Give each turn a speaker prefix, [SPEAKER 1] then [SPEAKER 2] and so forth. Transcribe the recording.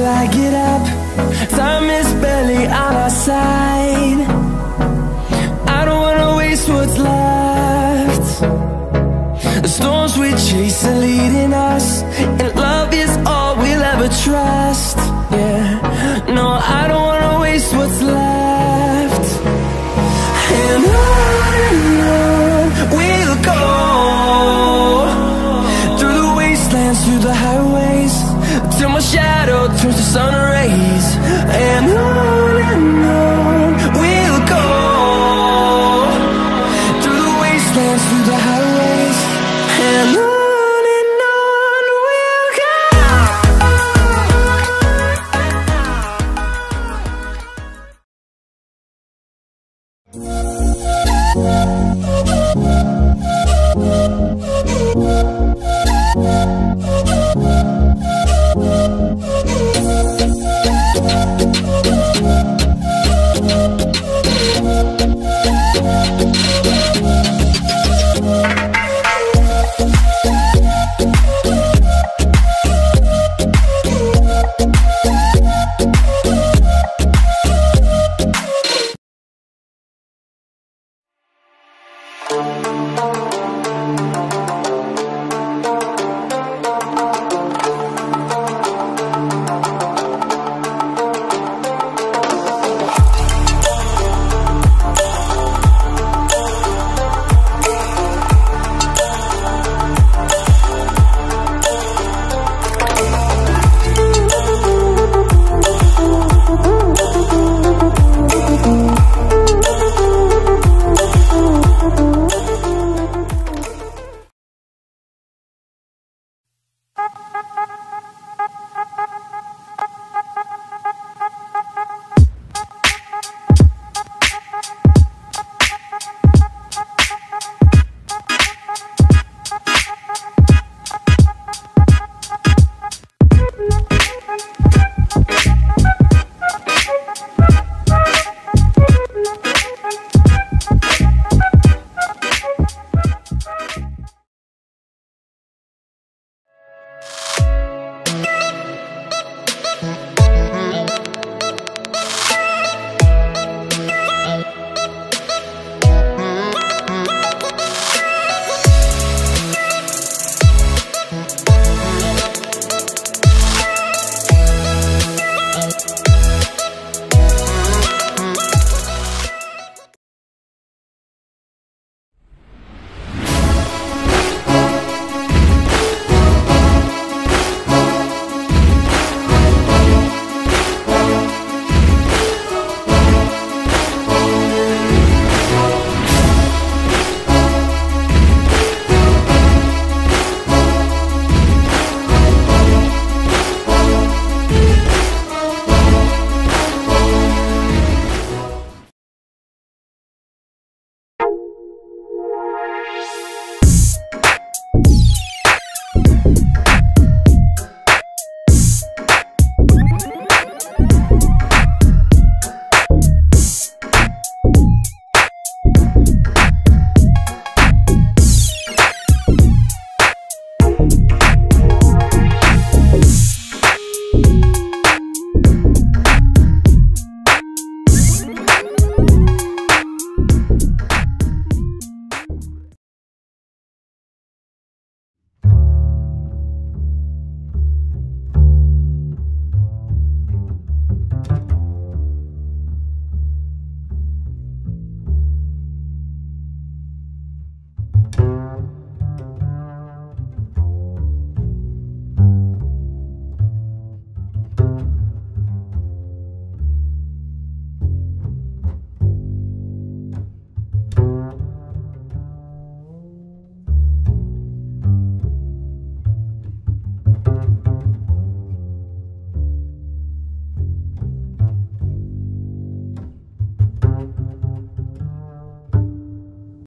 [SPEAKER 1] till I get up. Time is barely on our side. I don't wanna waste what's left. The storms we chase are leading us, and love is all we'll ever trust. Yeah, no, I don't wanna waste what's left. And on we'll go, through the wastelands, through the highways, till my shadow turns to sun rays. And on we'll go, through the wastelands, through the highways, and on we'll go.